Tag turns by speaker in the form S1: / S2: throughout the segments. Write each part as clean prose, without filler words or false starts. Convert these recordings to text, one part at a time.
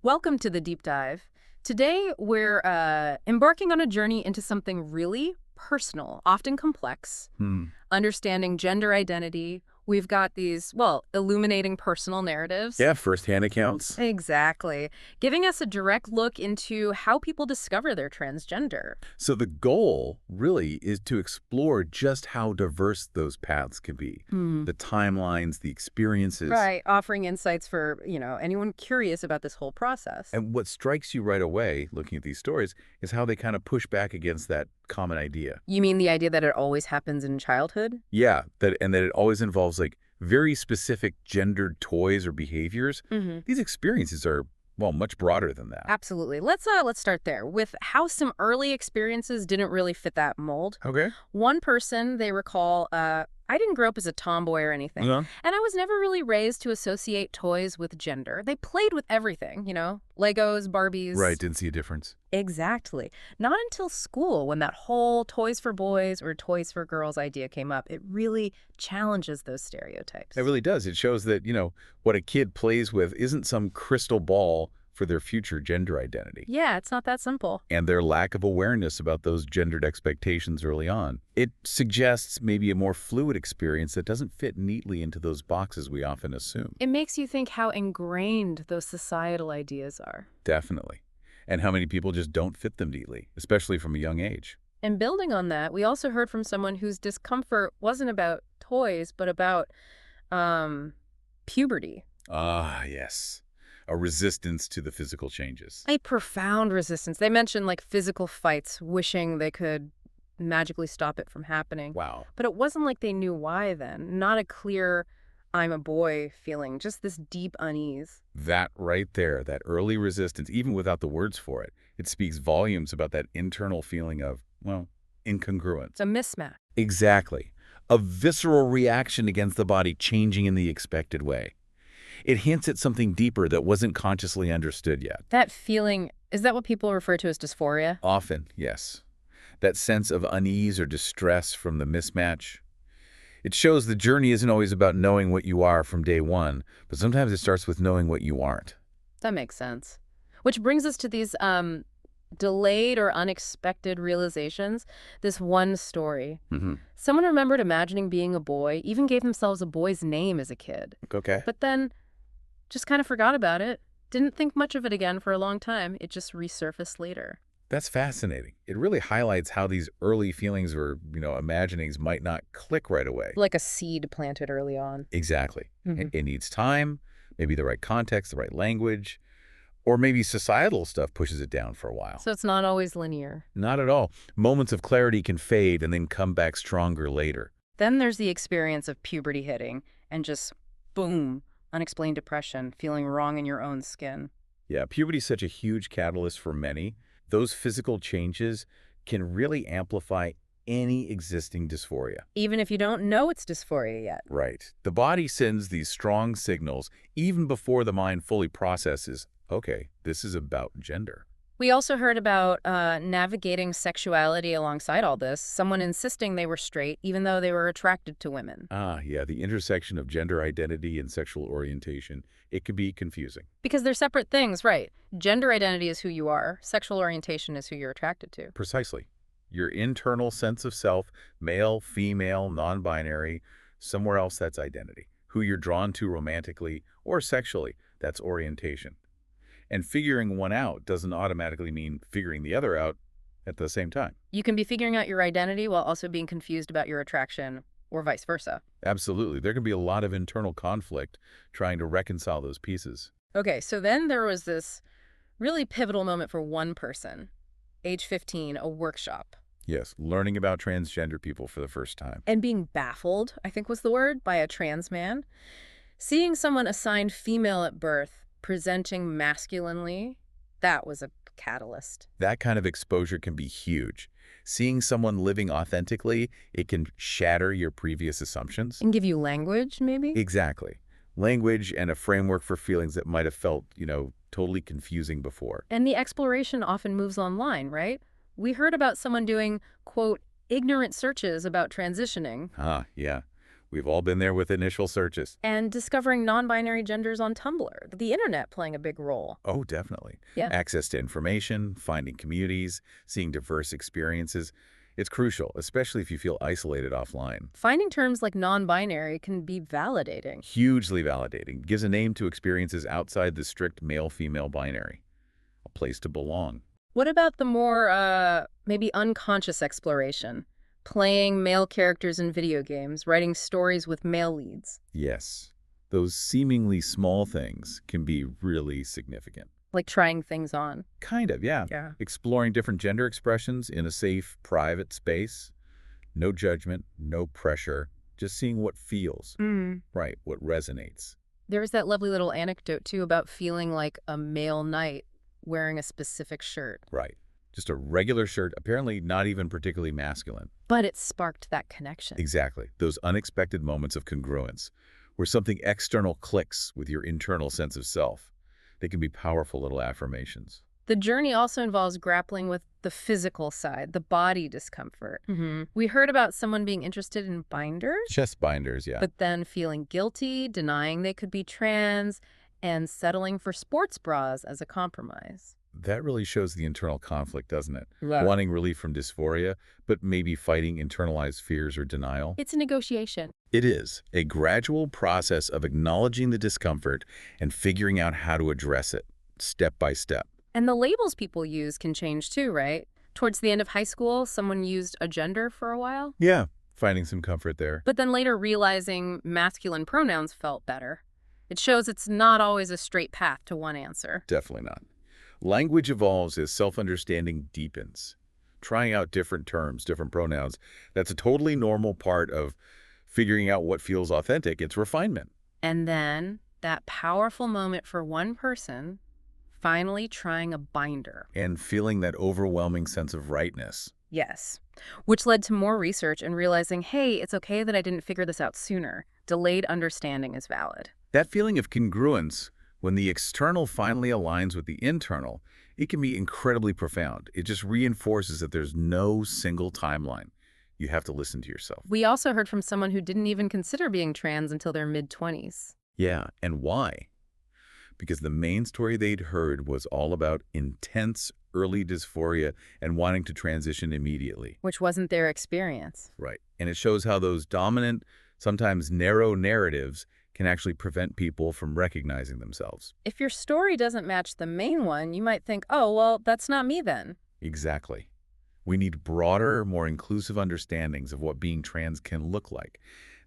S1: Welcome to the deep dive. Today, we're embarking on a journey into something really personal, often complex,
S2: Hmm.
S1: understanding gender identity. We've got these, well, illuminating personal narratives.
S2: Yeah, firsthand accounts.
S1: Exactly. Giving us a direct look into how people discover they're transgender.
S2: So the goal really is to explore just how diverse those paths can be.
S1: Hmm.
S2: The timelines, the experiences.
S1: Right, offering insights for, anyone curious about this whole process.
S2: And what strikes you right away, looking at these stories, is how they kind of push back against that common idea.
S1: You mean the idea that it always happens in childhood?
S2: Yeah, that it always involves like very specific gendered toys or behaviors.
S1: Mm-hmm.
S2: These experiences are, well, much broader than that.
S1: Absolutely. Let's start there with how some early experiences didn't really fit that mold.
S2: Okay.
S1: One person, they recall, I didn't grow up as a tomboy or anything,
S2: Uh-huh.
S1: and I was never really raised to associate toys with gender. They played with everything, Legos,
S2: Right,
S1: Barbies.
S2: didn't see a difference.
S1: Exactly. Not until school, when that whole toys for boys or toys for girls idea came up, it really challenges those stereotypes.
S2: It really does. It shows that, what a kid plays with isn't some crystal ball for their future gender identity
S1: Yeah, it's not that simple.
S2: and their lack of awareness about those gendered expectations early on. It suggests maybe a more fluid experience that doesn't fit neatly into those boxes we often assume.
S1: It makes you think how ingrained those societal ideas are.
S2: Definitely. And how many people just don't fit them neatly, especially from a young age.
S1: And building on that, we also heard from someone whose discomfort wasn't about toys, but about um, puberty.
S2: Ah, yes. A resistance to the physical changes.
S1: A profound resistance. They mentioned like physical fights, wishing they could magically stop it from happening.
S2: Wow.
S1: But it wasn't like they knew why then. Not a clear, I'm a boy feeling, just this deep unease.
S2: That right there, that early resistance, even without the words for it, it speaks volumes about that internal feeling of, well, incongruence.
S1: It's a mismatch.
S2: Exactly. A visceral reaction against the body changing in the expected way. It hints at something deeper that wasn't consciously understood yet.
S1: That feeling, is that what people refer to as dysphoria?
S2: Often, yes. That sense of unease or distress from the mismatch. It shows the journey isn't always about knowing what you are from day one, but sometimes it starts with knowing what you aren't.
S1: That makes sense. Which brings us to these delayed or unexpected realizations. This one story.
S2: Mm-hmm.
S1: Someone remembered imagining being a boy, even gave themselves a boy's name as a kid,
S2: Okay.
S1: but then just kind of forgot about it. Didn't think much of it again for a long time. It just resurfaced later.
S2: That's fascinating. It really highlights how these early feelings or, imaginings might not click right away.
S1: Like a seed planted early on.
S2: Exactly.
S1: Mhm.
S2: It needs time, maybe the right context, the right language, or maybe societal stuff pushes it down for a while.
S1: So it's not always linear.
S2: Not at all. Moments of clarity can fade and then come back stronger later.
S1: Then there's the experience of puberty hitting and just boom, unexplained depression, feeling wrong in your own skin.
S2: Yeah, puberty is such a huge catalyst for many. Those physical changes can really amplify any existing dysphoria.
S1: Even if you don't know it's dysphoria yet.
S2: Right. The body sends these strong signals even before the mind fully processes, okay, this is about gender.
S1: We also heard about navigating sexuality alongside all this, someone insisting they were straight even though they were attracted to women.
S2: Ah, yeah, the intersection of gender identity and sexual orientation, it can be confusing.
S1: Because they're separate things, right? Gender identity is who you are. Sexual orientation is who you're attracted to.
S2: Precisely. Your internal sense of self, male, female, non-binary, somewhere else that's identity. Who you're drawn to romantically or sexually, that's orientation. And figuring one out doesn't automatically mean figuring the other out at the same time.
S1: You can be figuring out your identity while also being confused about your attraction, or vice versa.
S2: Absolutely. There can be a lot of internal conflict trying to reconcile those pieces.
S1: Okay, so then there was this really pivotal moment for one person, age 15, a workshop.
S2: Yes, learning about transgender people for the first time.
S1: And being baffled, I think was the word, by a trans man. Seeing someone assigned female at birth, presenting masculinely, that was a catalyst.
S2: That kind of exposure can be huge. Seeing someone living authentically, it can shatter your previous assumptions.
S1: And give you language, maybe?
S2: Exactly. Language and a framework for feelings that might have felt, totally confusing before.
S1: And the exploration often moves online, right? We heard about someone doing, quote, ignorant searches about transitioning.
S2: Ah, yeah. We've all been there with initial searches.
S1: And discovering non-binary genders on Tumblr, the internet playing a big role.
S2: Oh, definitely.
S1: Yeah.
S2: Access to information, finding communities, seeing diverse experiences. It's crucial, especially if you feel isolated offline.
S1: Finding terms like non-binary can be validating.
S2: Hugely validating. Gives a name to experiences outside the strict male-female binary. A place to belong.
S1: What about the more, maybe unconscious exploration? Playing male characters in video games, writing stories with male leads.
S2: Yes. Those seemingly small things can be really significant.
S1: Like trying things on.
S2: Kind of, yeah.
S1: Yeah.
S2: Exploring different gender expressions in a safe, private space. No judgment, no pressure. Just seeing what feels. Right, what resonates.
S1: There was that lovely little anecdote, too, about feeling like a male knight wearing a specific shirt.
S2: Right. Just a regular shirt, apparently not even particularly masculine.
S1: But it sparked that connection.
S2: Exactly. Those unexpected moments of congruence, where something external clicks with your internal sense of self. They can be powerful little affirmations.
S1: The journey also involves grappling with the physical side, the body discomfort. We heard about someone being interested in binders,
S2: Chest binders, yeah.
S1: but then feeling guilty, denying they could be trans, and settling for sports bras as a compromise.
S2: That really shows the internal conflict, doesn't it?
S1: Yeah.
S2: Wanting relief from dysphoria, but maybe fighting internalized fears or denial.
S1: It's a negotiation.
S2: It is a gradual process of acknowledging the discomfort and figuring out how to address it, step by step.
S1: And the labels people use can change too, right? Towards the end of high school, someone used a gender for a while,
S2: Yeah, finding some comfort there.
S1: but then later realizing masculine pronouns felt better. It shows it's not always a straight path to one answer.
S2: Definitely not. Language evolves as self-understanding deepens. Trying out different terms, different pronouns, that's a totally normal part of figuring out what feels authentic. It's refinement.
S1: And then that powerful moment for one person, finally trying a binder.
S2: And feeling that overwhelming sense of rightness.
S1: Yes. Which led to more research and realizing, hey, it's okay that I didn't figure this out sooner. Delayed understanding is valid.
S2: That feeling of congruence, when the external finally aligns with the internal, it can be incredibly profound. It just reinforces that there's no single timeline. You have to listen to yourself.
S1: We also heard from someone who didn't even consider being trans until their mid-20s.
S2: Yeah, and why? Because the main story they'd heard was all about intense early dysphoria and wanting to transition immediately.
S1: Which wasn't their experience.
S2: Right. And it shows how those dominant, sometimes narrow narratives can actually prevent people from recognizing themselves.
S1: If your story doesn't match the main one, you might think, oh, well, that's not me then.
S2: Exactly. We need broader, more inclusive understandings of what being trans can look like.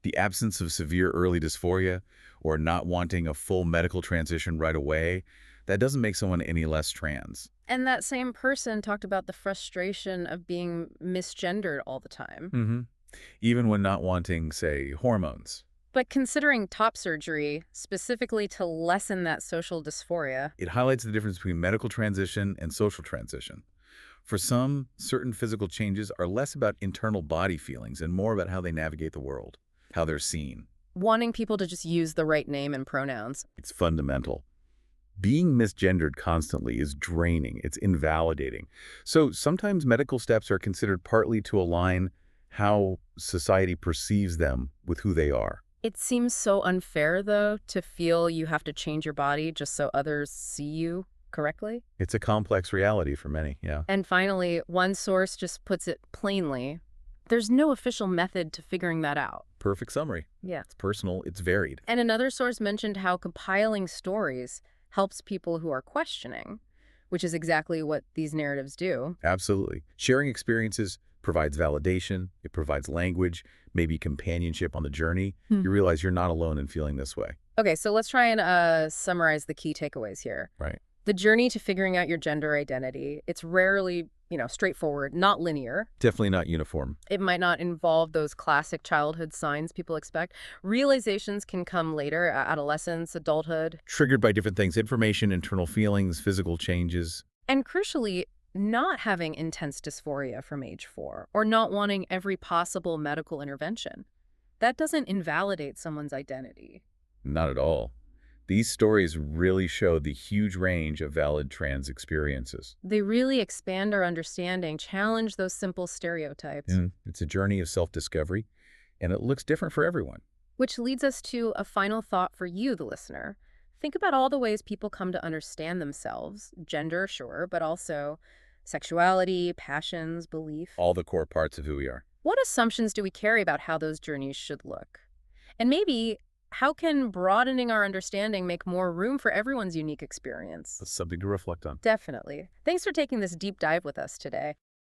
S2: The absence of severe early dysphoria or not wanting a full medical transition right away, that doesn't make someone any less trans.
S1: And that same person talked about the frustration of being misgendered all the time.
S2: Even when not wanting, say, hormones.
S1: But considering top surgery, specifically to lessen that social dysphoria,
S2: It highlights the difference between medical transition and social transition. For some, certain physical changes are less about internal body feelings and more about how they navigate the world, how they're seen.
S1: wanting people to just use the right name and pronouns.
S2: It's fundamental. Being misgendered constantly is draining. It's invalidating. So sometimes medical steps are considered partly to align how society perceives them with who they are.
S1: It seems so unfair, though, to feel you have to change your body just so others see you correctly.
S2: It's a complex reality for many, yeah.
S1: And finally, one source just puts it plainly. There's no official method to figuring that out.
S2: Perfect summary.
S1: Yeah.
S2: It's personal, it's varied.
S1: And another source mentioned how compiling stories helps people who are questioning, which is exactly what these narratives do.
S2: Absolutely. Sharing experiences provides validation, it provides language, maybe companionship on the journey. You realize you're not alone in feeling this way.
S1: Okay, so let's try and summarize the key takeaways here.
S2: Right.
S1: The journey to figuring out your gender identity, it's rarely, straightforward, not linear.
S2: Definitely not uniform.
S1: It might not involve those classic childhood signs people expect. Realizations can come later, adolescence, adulthood.
S2: Triggered by different things, information, internal feelings, physical changes.
S1: And crucially, not having intense dysphoria from age 4 or not wanting every possible medical intervention. That doesn't invalidate someone's identity.
S2: Not at all. These stories really show the huge range of valid trans experiences.
S1: They really expand our understanding, challenge those simple stereotypes.
S2: It's a journey of self-discovery, and it looks different for everyone.
S1: Which leads us to a final thought for you, the listener. Think about all the ways people come to understand themselves, gender, sure, but also sexuality, passions, belief.
S2: All the core parts of who we are.
S1: What assumptions do we carry about how those journeys should look? And maybe, how can broadening our understanding make more room for everyone's unique experience?
S2: That's something to reflect on.
S1: Definitely. Thanks for taking this deep dive with us today.